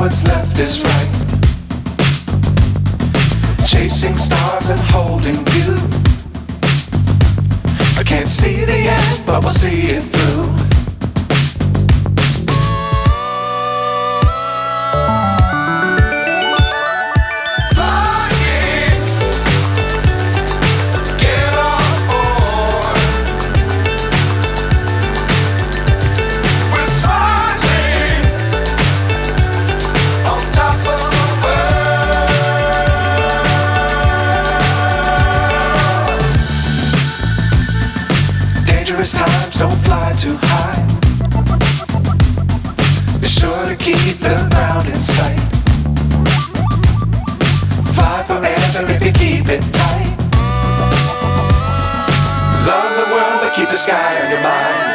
what's left is right. Chasing stars and holding you. I can't see the end, but we'll see it through. Times don't fly too high. Be sure to keep the ground in sight. Fly forever if you keep it tight. Love the world but keep the sky on your mind.